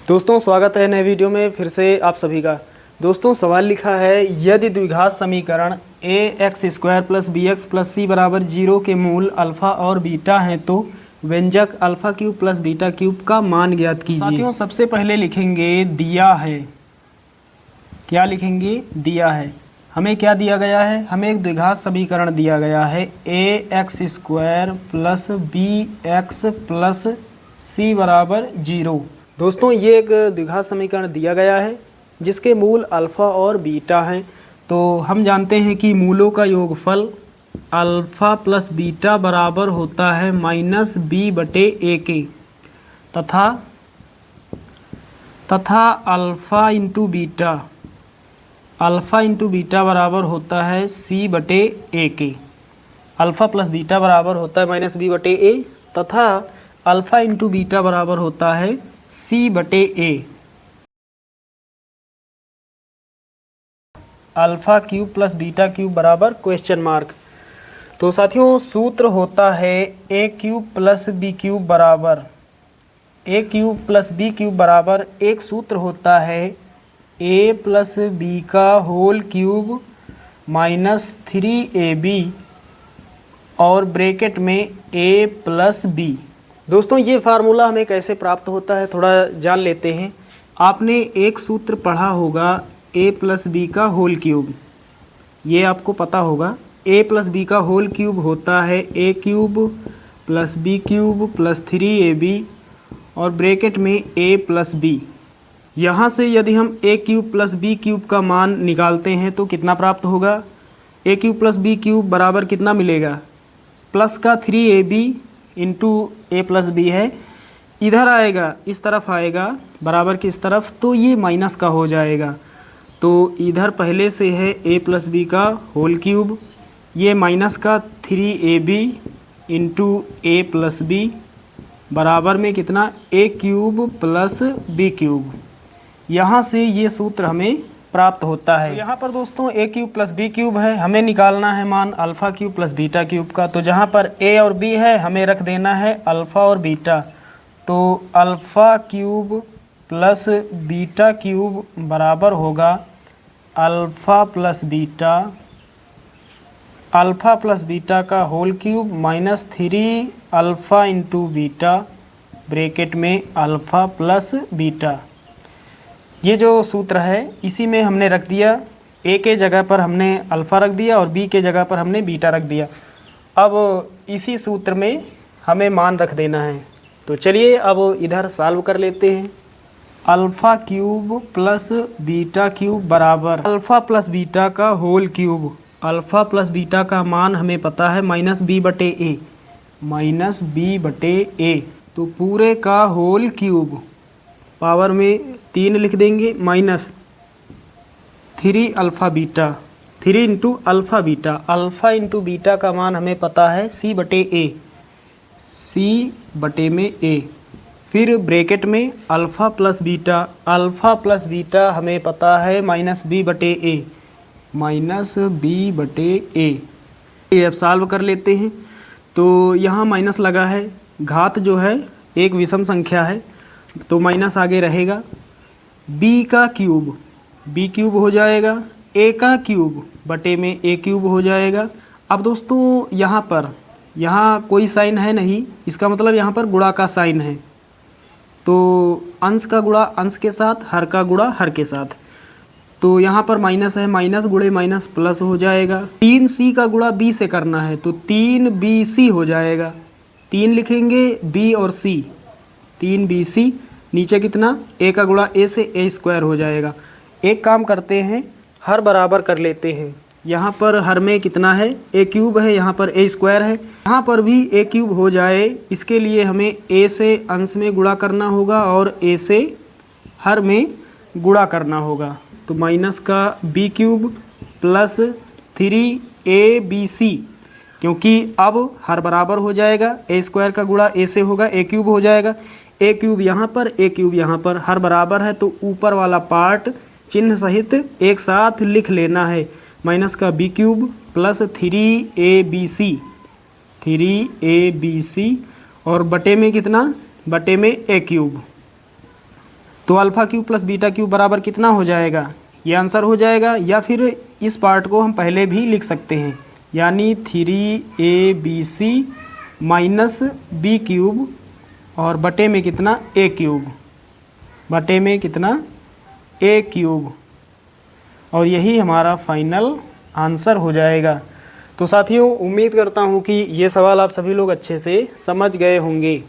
दोस्तों स्वागत है नए वीडियो में फिर से आप सभी का। दोस्तों सवाल लिखा है, यदि द्विघात समीकरण ax² + bx + c बराबर 0 के मूल अल्फ़ा और बीटा हैं तो व्यंजक α³ + β³ का मान ज्ञात कीजिए। साथियों सबसे पहले लिखेंगे दिया है। क्या लिखेंगे? दिया है। हमें क्या दिया गया है? हमें एक द्विघात समीकरण दिया गया है ax² + bx + c बराबर 0। दोस्तों ये एक द्विघात समीकरण दिया गया है जिसके मूल अल्फ़ा और बीटा हैं। तो हम जानते हैं कि मूलों का योगफल अल्फ़ा + बीटा बराबर होता है -b/a के तथा अल्फ़ा × बीटा बराबर होता है c/a के। अल्फ़ा + बीटा बराबर होता है -b/a तथा अल्फ़ा × बीटा बराबर होता है c/a। α³ + β³ बराबर क्वेश्चन मार्क। तो साथियों सूत्र होता है a³ + b³ बराबर a³ + b³ बराबर एक सूत्र होता है a + b का होल क्यूब -3ab और ब्रैकेट में a + b। दोस्तों ये फार्मूला हमें कैसे प्राप्त होता है थोड़ा जान लेते हैं। आपने एक सूत्र पढ़ा होगा a + b का होल क्यूब, ये आपको पता होगा। a + b का होल क्यूब होता है a³ + b³ + 3ab और ब्रैकेट में a + b। यहाँ से यदि हम a³ + b³ का मान निकालते हैं तो कितना प्राप्त होगा? a³ + b³ बराबर कितना मिलेगा? प्लस का 3ab × a + b है, इधर आएगा, इस तरफ आएगा बराबर किस तरफ, तो ये माइनस का हो जाएगा। तो इधर पहले से है a + b का होल क्यूब, ये माइनस का 3ab × a + b बराबर में कितना? a³ + b³। यहाँ से ये सूत्र हमें प्राप्त होता है। तो यहाँ पर दोस्तों a³ + b³ है, हमें निकालना है मान α³ + β³ का। तो जहाँ पर a और b है हमें रख देना है अल्फ़ा और बीटा। तो α³ + β³ बराबर होगा अल्फ़ा + बीटा का होल क्यूब -3α × बीटा ब्रैकेट में अल्फ़ा + बीटा। ये जो सूत्र है इसी में हमने रख दिया, a के जगह पर हमने अल्फ़ा रख दिया और b के जगह पर हमने बीटा रख दिया। अब इसी सूत्र में हमें मान रख देना है। तो चलिए अब इधर सॉल्व कर लेते हैं। α³ + β³ बराबर अल्फ़ा + बीटा का होल क्यूब। अल्फ़ा + बीटा का मान हमें पता है -b/a। तो पूरे का होल क्यूब पावर में 3 लिख देंगे -3α beta, 3 × alpha beta. Alpha × beta का मान हमें पता है c/a, c/a। फिर ब्रैकेट में अल्फ़ा + बीटा, अल्फ़ा + बीटा हमें पता है -b/a, -b/a। ये अब सॉल्व कर लेते हैं। तो यहाँ माइनस लगा है, घात जो है एक विषम संख्या है तो माइनस आगे रहेगा। b का क्यूब b³ हो जाएगा, a का क्यूब बटे में a³ हो जाएगा। अब दोस्तों यहाँ कोई साइन है नहीं, इसका मतलब यहाँ पर गुणा का साइन है। तो अंश का गुणा अंश के साथ, हर का गुणा हर के साथ। तो यहाँ पर माइनस है, माइनस गुणे माइनस प्लस हो जाएगा। 3c का गुणा b से करना है तो 3bc हो जाएगा। 3 लिखेंगे b और c, 3bc। नीचे कितना? a का गुणा a से a² हो जाएगा। एक काम करते हैं, हर बराबर कर लेते हैं। यहाँ पर हर में कितना है? a³ है, यहाँ पर a² है, यहाँ पर भी a³ हो जाए। इसके लिए हमें a से अंश में गुणा करना होगा और a से हर में गुणा करना होगा। तो माइनस का b³ + 3abc, क्योंकि अब हर बराबर हो जाएगा, a² का गुणा a से होगा, a³ हो जाएगा। a³ यहाँ पर, a³ यहाँ पर, हर बराबर है तो ऊपर वाला पार्ट चिन्ह सहित एक साथ लिख लेना है। माइनस का b³ + 3abc और बटे में कितना? बटे में a³। तो alpha cube plus beta cube बराबर कितना हो जाएगा, ये आंसर हो जाएगा। या फिर इस पार्ट को हम पहले भी लिख सकते हैं, यानी 3ABC माइनस बी क्यूब और बटे में कितना ए क्यूब, बटे में कितना ए क्यूब, और यही हमारा फाइनल आंसर हो जाएगा। तो साथियों, उम्मीद करता हूँ कि ये सवाल आप सभी लोग अच्छे से समझ गए होंगे।